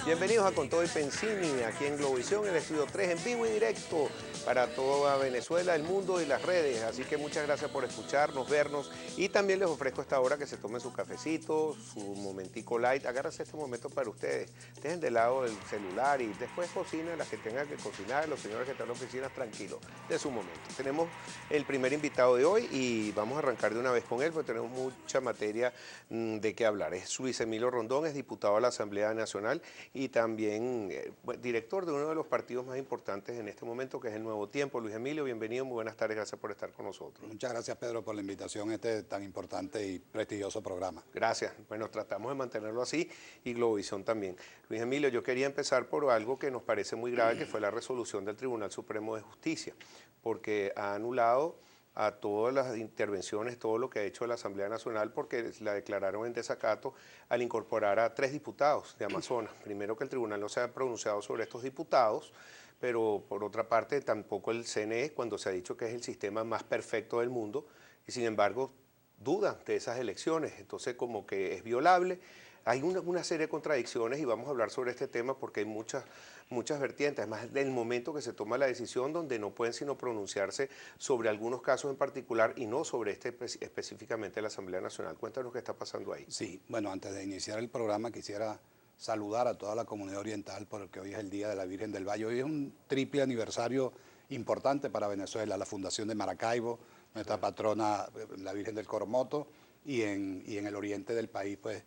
Bienvenidos a Con Todo y Pensini, aquí en Globovisión, en el Estudio 3, en vivo y directo para toda Venezuela, el mundo y las redes. Así que muchas gracias por escucharnos, vernos, y también les ofrezco esta hora que se tomen su cafecito, su momentico light. Agárrense este momento para ustedes. Dejen de lado el celular y después cocinen las que tengan que cocinar, los señores que están en la oficina, tranquilos, de su momento. Tenemos el primer invitado de hoy y vamos a arrancar de una vez con él porque tenemos mucha materia de qué hablar. Es Luis Emilio Rondón, es diputado a la Asamblea Nacional y también director de uno de los partidos más importantes en este momento, que es el Nuevo Tiempo. Luis Emilio, bienvenido, muy buenas tardes, gracias por estar con nosotros. Muchas gracias, Pedro, por la invitación a este tan importante y prestigioso programa. Gracias, bueno, tratamos de mantenerlo así y Globovisión también. Luis Emilio, yo quería empezar por algo que nos parece muy grave, que fue la resolución del Tribunal Supremo de Justicia, porque ha anulado a todas las intervenciones, todo lo que ha hecho la Asamblea Nacional, porque la declararon en desacato al incorporar a 3 diputados de Amazonas. Primero, que el tribunal no se ha pronunciado sobre estos diputados, pero por otra parte tampoco el CNE, cuando se ha dicho que es el sistema más perfecto del mundo, y sin embargo dudan de esas elecciones, entonces como que es violable. Hay una serie de contradicciones y vamos a hablar sobre este tema porque hay muchas vertientes, además del momento que se toma la decisión, donde no pueden sino pronunciarse sobre algunos casos en particular y no sobre este específicamente de la Asamblea Nacional. Cuéntanos qué está pasando ahí. Sí, bueno, antes de iniciar el programa quisiera saludar a toda la comunidad oriental porque hoy es el Día de la Virgen del Valle. Hoy es un triple aniversario importante para Venezuela, la fundación de Maracaibo, nuestra patrona, la Virgen del Coromoto, y en el oriente del país, pues,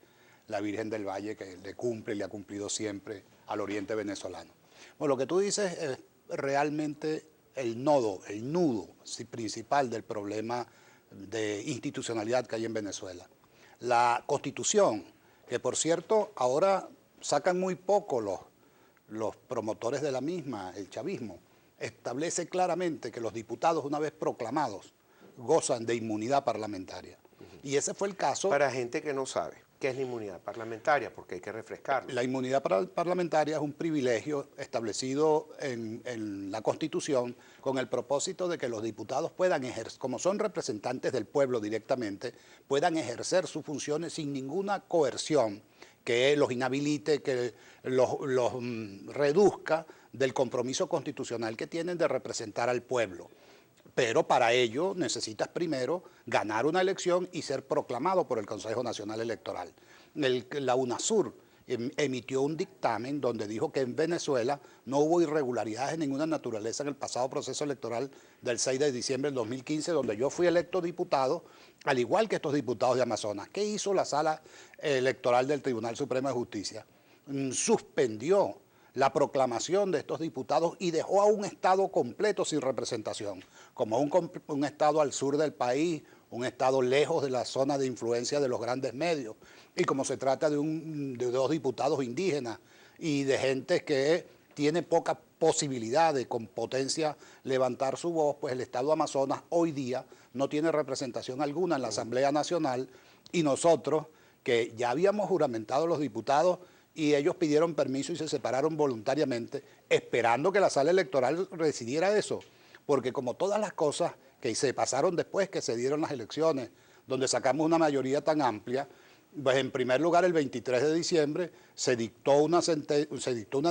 la Virgen del Valle, que le cumple y le ha cumplido siempre al oriente venezolano. Bueno, lo que tú dices es realmente el nudo principal del problema de institucionalidad que hay en Venezuela. La Constitución, que por cierto ahora sacan muy poco los promotores de la misma, el chavismo, establece claramente que los diputados, una vez proclamados, gozan de inmunidad parlamentaria. Y ese fue el caso. Para gente que no sabe qué es la inmunidad parlamentaria, porque hay que refrescarlo. La inmunidad parlamentaria es un privilegio establecido en la Constitución con el propósito de que los diputados puedan ejercer, como son representantes del pueblo directamente, puedan ejercer sus funciones sin ninguna coerción que los inhabilite, que los reduzca del compromiso constitucional que tienen de representar al pueblo. Pero para ello necesitas primero ganar una elección y ser proclamado por el Consejo Nacional Electoral. La UNASUR emitió un dictamen donde dijo que en Venezuela no hubo irregularidades de ninguna naturaleza en el pasado proceso electoral del 6 de diciembre del 2015, donde yo fui electo diputado, al igual que estos diputados de Amazonas. ¿Qué hizo la Sala Electoral del Tribunal Supremo de Justicia? Suspendió la proclamación de estos diputados y dejó a un estado completo sin representación, como un estado al sur del país, un estado lejos de la zona de influencia de los grandes medios, y como se trata de 2 diputados indígenas y de gente que tiene poca posibilidad de con potencia levantar su voz, pues el estado Amazonas hoy día no tiene representación alguna en la Asamblea Nacional, y nosotros, que ya habíamos juramentado los diputados, y ellos pidieron permiso y se separaron voluntariamente, esperando que la sala electoral decidiera eso, porque como todas las cosas que se pasaron después que se dieron las elecciones, donde sacamos una mayoría tan amplia, pues en primer lugar el 23 de diciembre se dictó una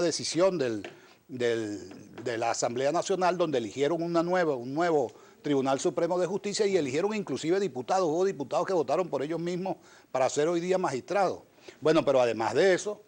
decisión de la Asamblea Nacional donde eligieron un nuevo Tribunal Supremo de Justicia y eligieron inclusive diputados. Hubo diputados que votaron por ellos mismos para ser hoy día magistrados. Bueno, pero además de eso,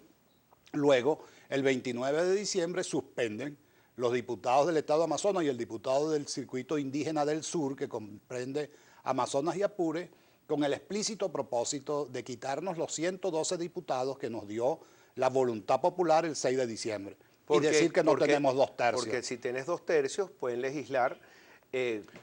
luego, el 29 de diciembre suspenden los diputados del Estado Amazonas y el diputado del Circuito Indígena del Sur, que comprende Amazonas y Apure, con el explícito propósito de quitarnos los 112 diputados que nos dio la voluntad popular el 6 de diciembre. Y decir que no tenemos 2 tercios. Porque si tienes 2 tercios, pueden legislar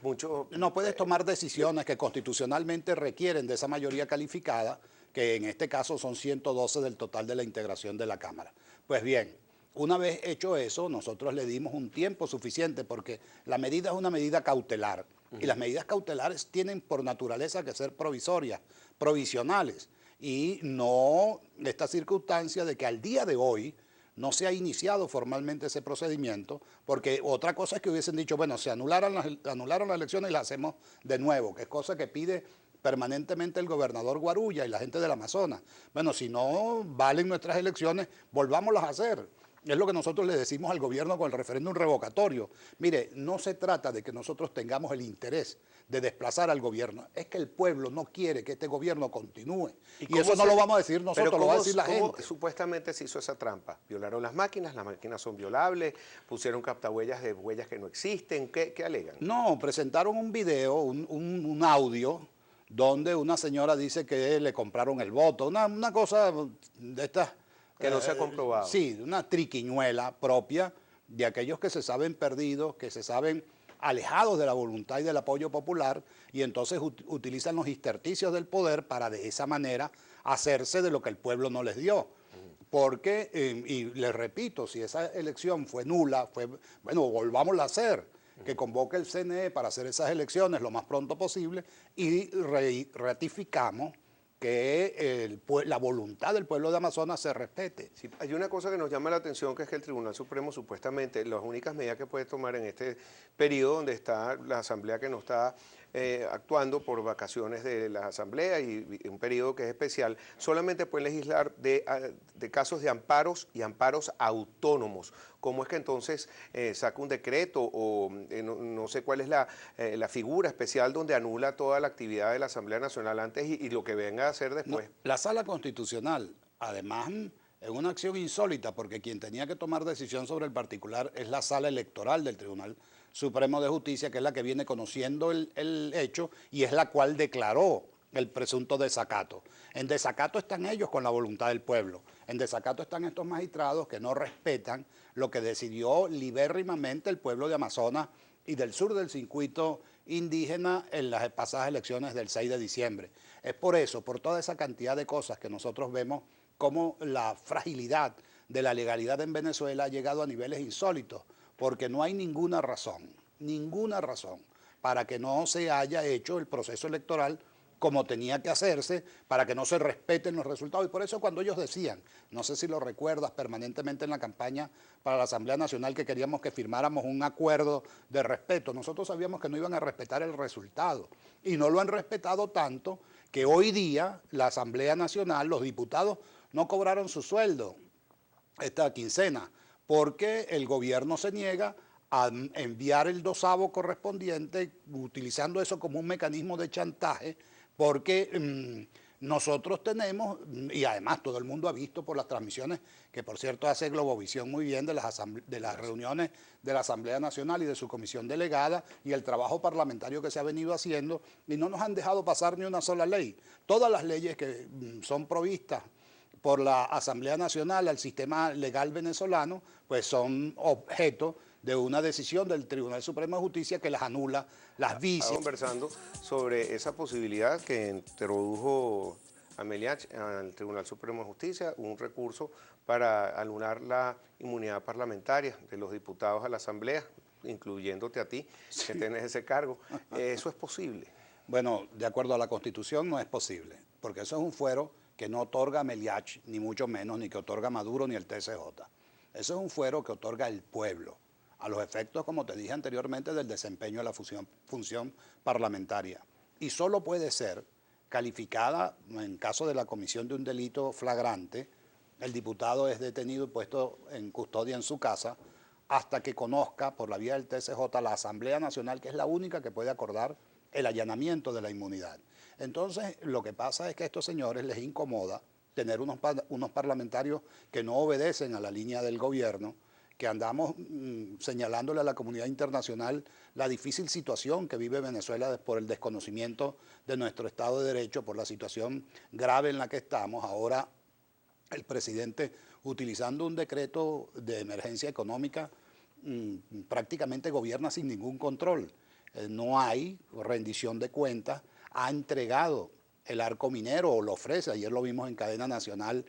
mucho. No puedes tomar decisiones que constitucionalmente requieren de esa mayoría calificada, que en este caso son 112 del total de la integración de la Cámara. Pues bien, una vez hecho eso, nosotros le dimos un tiempo suficiente porque la medida es una medida cautelar y las medidas cautelares tienen por naturaleza que ser provisorias, provisionales, y no esta circunstancia de que al día de hoy no se ha iniciado formalmente ese procedimiento, porque otra cosa es que hubiesen dicho, bueno, se anularon las elecciones y las hacemos de nuevo, que es cosa que pide permanentemente el gobernador Guarulla y la gente del Amazonas. Bueno, si no valen nuestras elecciones, volvámoslas a hacer. Es lo que nosotros le decimos al gobierno con el referéndum revocatorio. Mire, no se trata de que nosotros tengamos el interés de desplazar al gobierno, es que el pueblo no quiere que este gobierno continúe. Y eso no lo vamos a decir nosotros, lo va a decir la gente. Supuestamente se hizo esa trampa. Violaron las máquinas son violables, pusieron captahuellas de huellas que no existen. ¿Qué alegan? No, presentaron un video, un audio, donde una señora dice que le compraron el voto, una cosa de estas... Que no se ha comprobado. Sí, una triquiñuela propia de aquellos que se saben perdidos, que se saben alejados de la voluntad y del apoyo popular, y entonces utilizan los intersticios del poder para de esa manera hacerse de lo que el pueblo no les dio. Porque, y les repito, si esa elección fue nula, bueno, volvámosla a hacer, que convoque el CNE para hacer esas elecciones lo más pronto posible y ratificamos que la voluntad del pueblo de Amazonas se respete. Sí, hay una cosa que nos llama la atención, que es que el Tribunal Supremo supuestamente, las únicas medidas que puede tomar en este periodo donde está la Asamblea que no está actuando por vacaciones de la Asamblea y un periodo que es especial, solamente puede legislar de casos de amparos y amparos autónomos. ¿Cómo es que entonces saca un decreto o no sé cuál es la figura especial donde anula toda la actividad de la Asamblea Nacional antes y lo que venga a hacer después? No, la Sala Constitucional, además, es una acción insólita porque quien tenía que tomar decisión sobre el particular es la Sala Electoral del Tribunal Supremo de Justicia, que es la que viene conociendo el hecho y es la cual declaró el presunto desacato. En desacato están ellos con la voluntad del pueblo. En desacato están estos magistrados que no respetan lo que decidió libérrimamente el pueblo de Amazonas y del sur del circuito indígena en las pasadas elecciones del 6 de diciembre. Es por eso, por toda esa cantidad de cosas que nosotros vemos como la fragilidad de la legalidad en Venezuela ha llegado a niveles insólitos, porque no hay ninguna razón para que no se haya hecho el proceso electoral como tenía que hacerse, para que no se respeten los resultados. Y por eso cuando ellos decían, no sé si lo recuerdas, permanentemente en la campaña para la Asamblea Nacional, que queríamos que firmáramos un acuerdo de respeto, nosotros sabíamos que no iban a respetar el resultado. Y no lo han respetado tanto que hoy día la Asamblea Nacional, los diputados, no cobraron su sueldo esta quincena, porque el gobierno se niega a enviar el dosavo correspondiente, utilizando eso como un mecanismo de chantaje, porque nosotros tenemos, y además todo el mundo ha visto por las transmisiones, que por cierto hace Globovisión muy bien de las reuniones de la Asamblea Nacional y de su comisión delegada y el trabajo parlamentario que se ha venido haciendo, y no nos han dejado pasar ni una sola ley. Todas las leyes que son provistas por la Asamblea Nacional al sistema legal venezolano, pues son objeto de una decisión del Tribunal Supremo de Justicia que las anula, las vicia. Estamos conversando sobre esa posibilidad que introdujo Ameliach al Tribunal Supremo de Justicia, un recurso para anular la inmunidad parlamentaria de los diputados a la Asamblea, incluyéndote a ti, que tienes ese cargo. ¿Eso es posible? Bueno, de acuerdo a la Constitución no es posible, porque eso es un fuero que no otorga Ameliach, ni mucho menos, ni que otorga Maduro ni el TCJ. Eso es un fuero que otorga el pueblo, a los efectos, como te dije anteriormente, del desempeño de la función parlamentaria. Y solo puede ser calificada, en caso de la comisión de un delito flagrante, el diputado es detenido y puesto en custodia en su casa hasta que conozca, por la vía del TCJ, la Asamblea Nacional, que es la única que puede acordar el allanamiento de la inmunidad. Entonces, lo que pasa es que a estos señores les incomoda tener unos parlamentarios que no obedecen a la línea del gobierno, que andamos señalándole a la comunidad internacional la difícil situación que vive Venezuela por el desconocimiento de nuestro Estado de Derecho, por la situación grave en la que estamos. Ahora el presidente, utilizando un decreto de emergencia económica, prácticamente gobierna sin ningún control. No hay rendición de cuentas, ha entregado el arco minero o lo ofrece, ayer lo vimos en cadena nacional,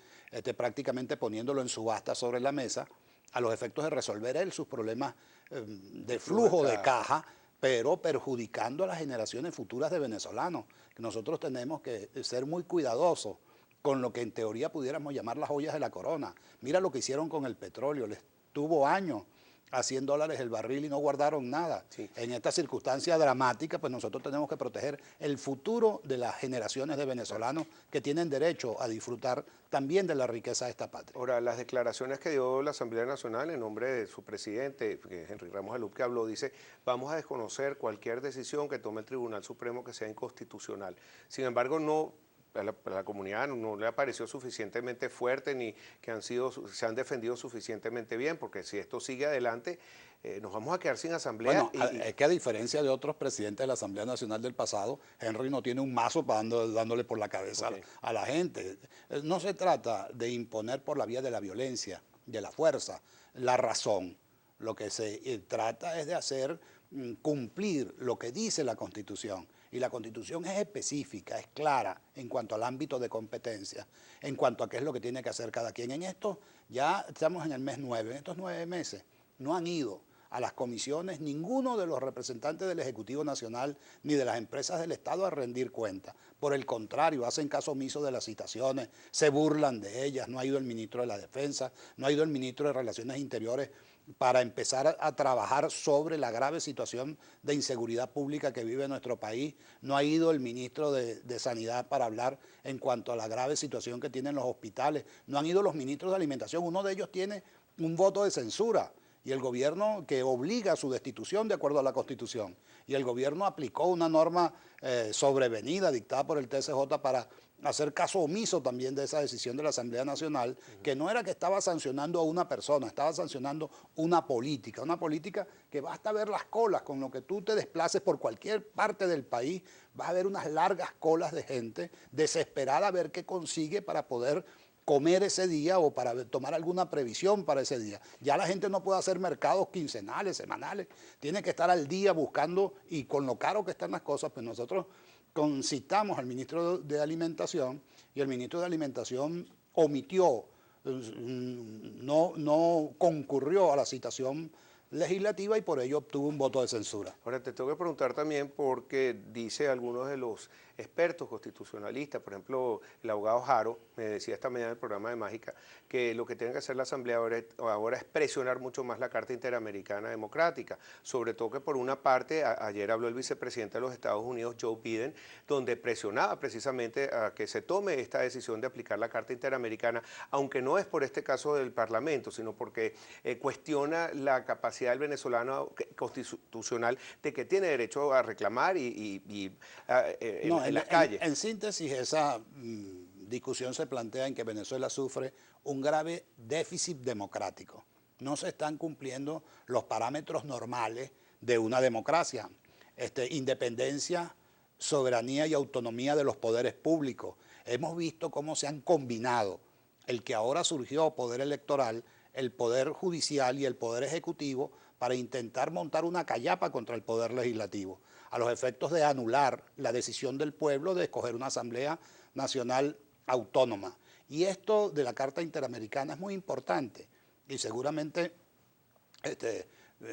prácticamente poniéndolo en subasta sobre la mesa, a los efectos de resolver él sus problemas de flujo de caja, pero perjudicando a las generaciones futuras de venezolanos. Nosotros tenemos que ser muy cuidadosos con lo que en teoría pudiéramos llamar las joyas de la corona. Mira lo que hicieron con el petróleo, les tuvo años a $100 el barril y no guardaron nada. Sí. En esta circunstancia dramática, pues nosotros tenemos que proteger el futuro de las generaciones de venezolanos que tienen derecho a disfrutar también de la riqueza de esta patria. Ahora, las declaraciones que dio la Asamblea Nacional en nombre de su presidente, Henry Ramos Alup, que habló, dice, vamos a desconocer cualquier decisión que tome el Tribunal Supremo que sea inconstitucional. Sin embargo, no... A la comunidad no le pareció suficientemente fuerte ni que se han defendido suficientemente bien, porque si esto sigue adelante, nos vamos a quedar sin asamblea. Bueno, es que a diferencia de otros presidentes de la Asamblea Nacional del pasado, Henry no tiene un mazo para dándole por la cabeza a la gente. No se trata de imponer por la vía de la violencia, de la fuerza, la razón. Lo que se trata es de hacer cumplir lo que dice la Constitución. Y la Constitución es específica, es clara en cuanto al ámbito de competencia, en cuanto a qué es lo que tiene que hacer cada quien. En esto ya estamos en el mes 9, en estos 9 meses no han ido a las comisiones ninguno de los representantes del Ejecutivo Nacional ni de las empresas del Estado a rendir cuenta. Por el contrario, hacen caso omiso de las citaciones, se burlan de ellas. No ha ido el ministro de la Defensa, no ha ido el ministro de Relaciones Interiores para empezar a trabajar sobre la grave situación de inseguridad pública que vive nuestro país. No ha ido el ministro de Sanidad para hablar en cuanto a la grave situación que tienen los hospitales. No han ido los ministros de Alimentación. Uno de ellos tiene un voto de censura y el gobierno que obliga a su destitución de acuerdo a la Constitución. Y el gobierno aplicó una norma sobrevenida dictada por el TSJ para hacer caso omiso también de esa decisión de la Asamblea Nacional, que no era que estaba sancionando a una persona, estaba sancionando una política que basta ver las colas, con lo que tú te desplaces por cualquier parte del país, vas a ver unas largas colas de gente desesperada a ver qué consigue para poder comer ese día o para tomar alguna previsión para ese día. Ya la gente no puede hacer mercados quincenales, semanales, tiene que estar al día buscando, y con lo caro que están las cosas, pues nosotros concitamos al ministro de Alimentación y el ministro de Alimentación omitió, no concurrió a la citación legislativa y por ello obtuvo un voto de censura. Ahora te tengo que preguntar también porque dice algunos de los expertos constitucionalistas, por ejemplo el abogado Jaro, me decía esta mañana en el programa de Mágica, que lo que tiene que hacer la Asamblea ahora es presionar mucho más la Carta Interamericana Democrática, sobre todo que por una parte, ayer habló el vicepresidente de los Estados Unidos, Joe Biden, donde presionaba precisamente a que se tome esta decisión de aplicar la Carta Interamericana, aunque no es por este caso del Parlamento, sino porque cuestiona la capacidad del venezolano constitucional de que tiene derecho a reclamar en las calles. En síntesis, esa discusión se plantea en que Venezuela sufre un grave déficit democrático. No se están cumpliendo los parámetros normales de una democracia. Independencia, soberanía y autonomía de los poderes públicos. Hemos visto cómo se han combinado el que ahora surgió poder electoral, el poder judicial y el poder ejecutivo para intentar montar una callapa contra el poder legislativo, a los efectos de anular la decisión del pueblo de escoger una Asamblea Nacional autónoma. Y esto de la Carta Interamericana es muy importante y seguramente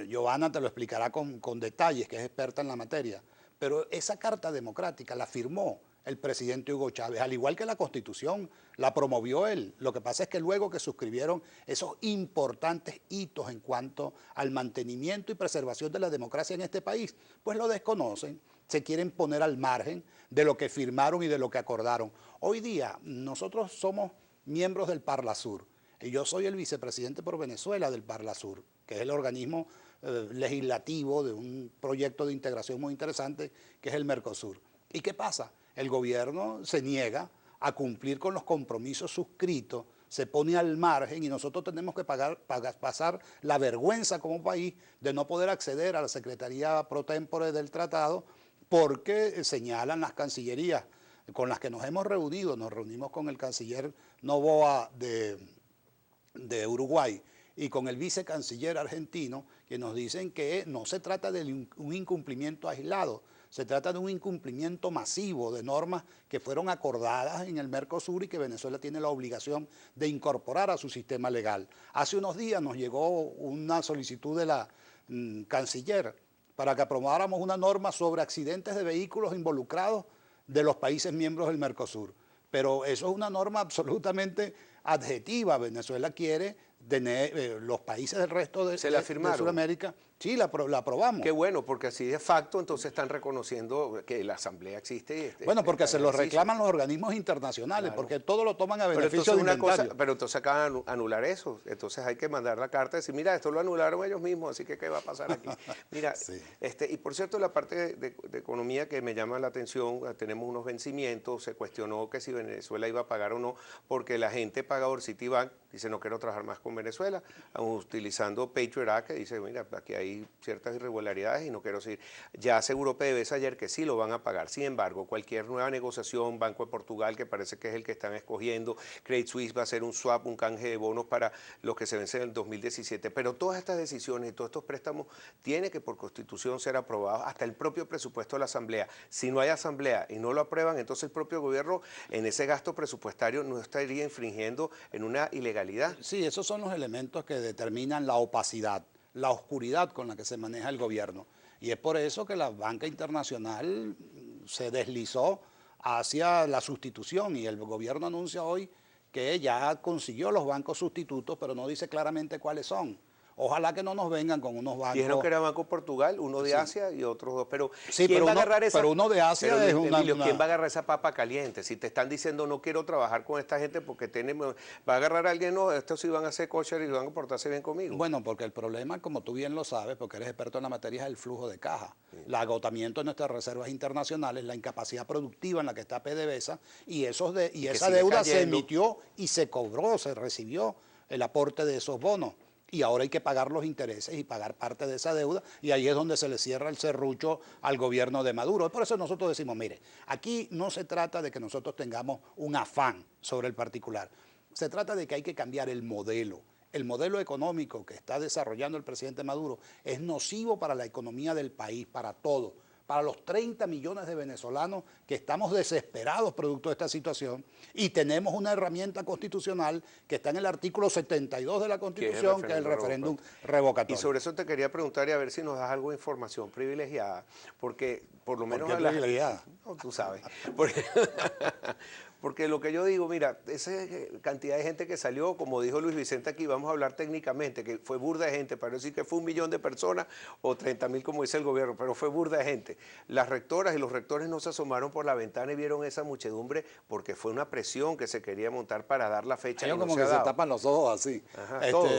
Giovanna te lo explicará con detalles, que es experta en la materia, pero esa Carta Democrática la firmó el presidente Hugo Chávez, al igual que la Constitución, la promovió él. Lo que pasa es que luego que suscribieron esos importantes hitos en cuanto al mantenimiento y preservación de la democracia en este país, pues lo desconocen, se quieren poner al margen de lo que firmaron y de lo que acordaron. Hoy día nosotros somos miembros del Parlasur y yo soy el vicepresidente por Venezuela del Parlasur, que es el organismo legislativo de un proyecto de integración muy interesante que es el Mercosur. ¿Y qué pasa? El gobierno se niega a cumplir con los compromisos suscritos, se pone al margen y nosotros tenemos que pasar la vergüenza como país de no poder acceder a la Secretaría Pro Tempore del tratado porque señalan las cancillerías con las que nos hemos reunido. Nos reunimos con el canciller Noboa de Uruguay y con el vicecanciller argentino, que nos dicen que no se trata de un incumplimiento aislado, se trata de un incumplimiento masivo de normas que fueron acordadas en el Mercosur y que Venezuela tiene la obligación de incorporar a su sistema legal. Hace unos días nos llegó una solicitud de la canciller para que aprobáramos una norma sobre accidentes de vehículos involucrados de los países miembros del Mercosur. Pero eso es una norma absolutamente adjetiva. Venezuela quiere los países del resto ¿Se la de firmaron? Sudamérica, sí, la aprobamos. Qué bueno, porque así de facto entonces están reconociendo que la Asamblea existe. Bueno, porque está se en lo ejercicio. reclaman los organismos internacionales, Claro. porque todo lo toman a Pero beneficio entonces, de inventario. pero entonces acaban de anular eso. Entonces hay que mandar la carta y decir, mira, esto lo anularon ellos mismos, así que ¿qué va a pasar aquí? Mira, Sí. y por cierto, la parte de economía que me llama la atención, tenemos unos vencimientos, se cuestionó que si Venezuela iba a pagar o no, porque la gente pagador Citibank dice, no quiero trabajar más con Venezuela, utilizando Patriot Act, que dice, mira, aquí hay ciertas irregularidades y no quiero seguir. Ya aseguró PDVSA ayer que sí lo van a pagar. Sin embargo, cualquier nueva negociación, Banco de Portugal, que parece que es el que están escogiendo, Credit Suisse va a hacer un swap, un canje de bonos para los que se vencen en el 2017. Pero todas estas decisiones y todos estos préstamos tienen que por constitución ser aprobados, hasta el propio presupuesto de la Asamblea. Si no hay Asamblea y no lo aprueban, entonces el propio gobierno en ese gasto presupuestario no estaría infringiendo en una ilegalidad. Sí, esos son los elementos que determinan la opacidad, la oscuridad con la que se maneja el gobierno. Y es por eso que la banca internacional se deslizó hacia la sustitución y el gobierno anuncia hoy que ya consiguió los bancos sustitutos, pero no dice claramente cuáles son. Ojalá que no nos vengan con unos bancos. Dijeron que era Banco Portugal, uno de Sí. Asia y otros dos. Pero Sí, ¿quién pero va a uno- agarrar esa? pero uno de Asia Pero, es Emilio, una- ¿quién va a agarrar esa papa caliente? Si te están diciendo no quiero trabajar con esta gente porque va a agarrar a alguien, no, estos sí van a ser kosher y van a portarse bien conmigo. Bueno, porque el problema, como tú bien lo sabes, porque eres experto en la materia, es el flujo de caja. El agotamiento de nuestras reservas internacionales, la incapacidad productiva en la que está PDVSA, y esa sigue deuda se cayendo. emitió y se cobró, se recibió el aporte de esos bonos. Y ahora hay que pagar los intereses y pagar parte de esa deuda, y ahí es donde se le cierra el serrucho al gobierno de Maduro. Por eso nosotros decimos, mire, aquí no se trata de que nosotros tengamos un afán sobre el particular, se trata de que hay que cambiar el modelo. El modelo económico que está desarrollando el presidente Maduro es nocivo para la economía del país, para todo, para los 30 millones de venezolanos que estamos desesperados producto de esta situación, y tenemos una herramienta constitucional que está en el artículo 72 de la Constitución, que es el referéndum Y revocatorio. sobre eso te quería preguntar y a ver si nos das algo de información privilegiada, porque por lo menos... qué privilegiada? No, tú sabes. Porque lo que yo digo, mira, esa cantidad de gente que salió, como dijo Luis Vicente aquí, vamos a hablar técnicamente, que fue burda de gente, para no decir que fue 1 millón de personas o 30.000 como dice el gobierno, pero fue burda de gente. Las rectoras y los rectores no se asomaron por la ventana y vieron esa muchedumbre porque fue una presión que se quería montar para dar la fecha. Ellos y no como se que ha se dado. tapan los ojos así. Ajá, todo.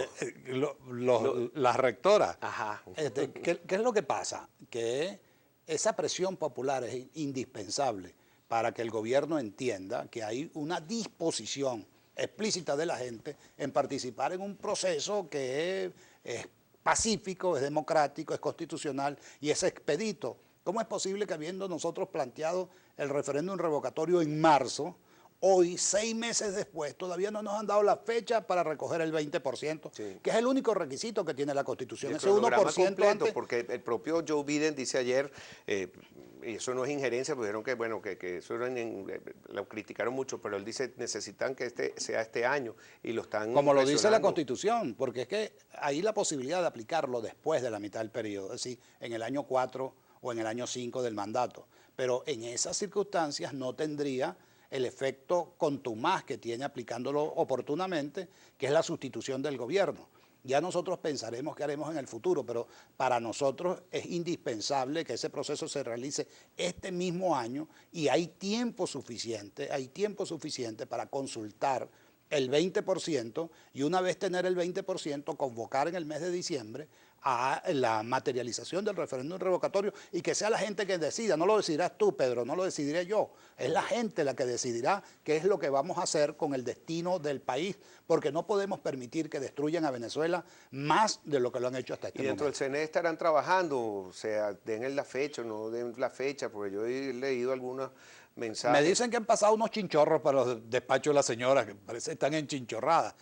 Las rectoras. Ajá. ¿Qué es lo que pasa? Que esa presión popular es indispensable para que el gobierno entienda que hay una disposición explícita de la gente en participar en un proceso que es pacífico, es democrático, es constitucional y es expedito. ¿Cómo es posible que habiendo nosotros planteado el referéndum revocatorio en marzo, hoy, 6 meses después, todavía no nos han dado la fecha para recoger el 20%, Sí. que es el único requisito que tiene la Constitución? El Ese 1% cronograma completo, antes. porque el propio Joe Biden dice ayer, y eso no es injerencia, pues dijeron que, bueno, que eso lo criticaron mucho, pero él dice, necesitan que sea este año, y lo están Como lo dice la presionando. Constitución, porque es que hay la posibilidad de aplicarlo después de la mitad del periodo, es decir, en el año 4 o en el año 5 del mandato. Pero en esas circunstancias no tendría el efecto contumaz que tiene aplicándolo oportunamente, que es la sustitución del gobierno. Ya nosotros pensaremos qué haremos en el futuro, pero para nosotros es indispensable que ese proceso se realice este mismo año, y hay tiempo suficiente para consultar el 20%, y una vez tener el 20%, convocar en el mes de diciembre a la materialización del referéndum revocatorio, y que sea la gente que decida. No lo decidirás tú, Pedro, no lo decidiré yo. Es la gente la que decidirá qué es lo que vamos a hacer con el destino del país, porque no podemos permitir que destruyan a Venezuela más de lo que lo han hecho hasta este Y dentro momento. del CNE estarán trabajando, o sea, den la fecha o no den la fecha, porque yo he leído algunos mensajes. Me dicen que han pasado unos chinchorros para los despachos de la señora, que parece que están enchinchorradas.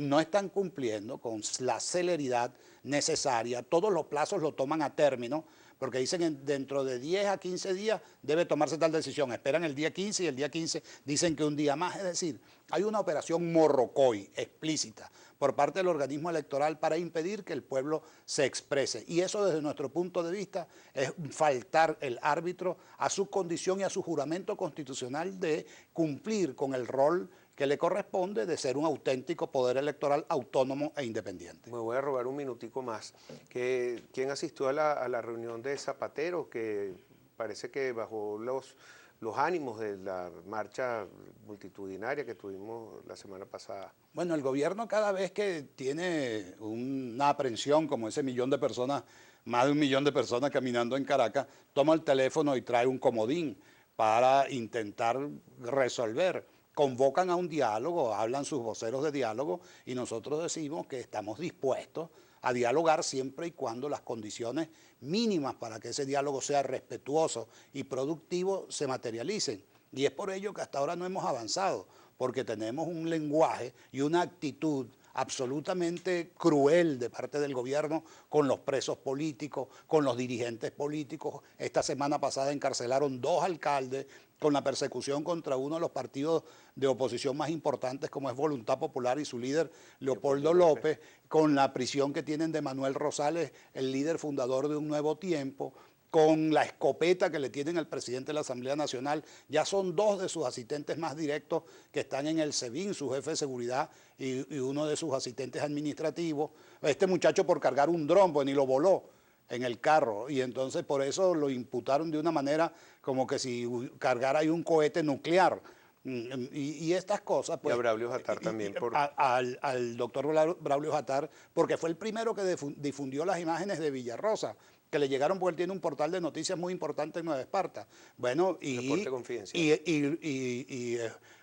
No están cumpliendo con la celeridad necesaria. Todos los plazos lo toman a término, porque dicen dentro de 10 a 15 días debe tomarse tal decisión. Esperan el día 15 y el día 15 dicen que un día más. Es decir, hay una operación morrocoy explícita por parte del organismo electoral para impedir que el pueblo se exprese. Y eso, desde nuestro punto de vista, es faltar el árbitro a su condición y a su juramento constitucional de cumplir con el rol que le corresponde de ser un auténtico poder electoral autónomo e independiente. Me voy a robar un minutico más. ¿Quién asistió a la reunión de Zapatero? Que parece que bajo los ánimos de la marcha multitudinaria que tuvimos la semana pasada. Bueno, el gobierno cada vez que tiene una aprehensión como ese millón de personas, más de 1 millón de personas caminando en Caracas, toma el teléfono y trae un comodín para intentar resolver. Convocan a un diálogo, hablan sus voceros de diálogo y nosotros decimos que estamos dispuestos a dialogar siempre y cuando las condiciones mínimas para que ese diálogo sea respetuoso y productivo se materialicen. Y es por ello que hasta ahora no hemos avanzado, porque tenemos un lenguaje y una actitud absolutamente cruel de parte del gobierno con los presos políticos, con los dirigentes políticos. Esta semana pasada encarcelaron 2 alcaldes con la persecución contra uno de los partidos de oposición más importantes como es Voluntad Popular y su líder Leopoldo López, con la prisión que tienen de Manuel Rosales, el líder fundador de Un Nuevo Tiempo, con la escopeta que le tienen al presidente de la Asamblea Nacional. Ya son 2 de sus asistentes más directos que están en el SEBIN, su jefe de seguridad y uno de sus asistentes administrativos. Este muchacho por cargar un dron, pues ni lo voló en el carro, y entonces por eso lo imputaron de una manera como que si cargara ahí un cohete nuclear. Y estas cosas, pues... Y a Braulio Jatar también. Al doctor Braulio Jatar, porque fue el primero que difundió las imágenes de Villarrosa, que le llegaron porque él tiene un portal de noticias muy importante en Nueva Esparta. Bueno, Reporte confidencial. Y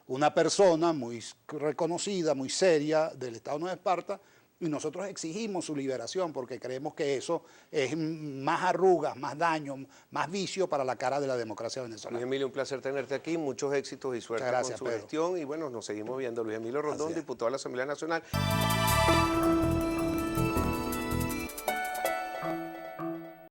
una persona muy reconocida, muy seria del Estado de Nueva Esparta, y nosotros exigimos su liberación porque creemos que eso es más arrugas, más daño, más vicio para la cara de la democracia venezolana. Luis Emilio, un placer tenerte aquí, muchos éxitos y suerte con su gestión y bueno, nos seguimos viendo. Luis Emilio Rondón, diputado de la Asamblea Nacional.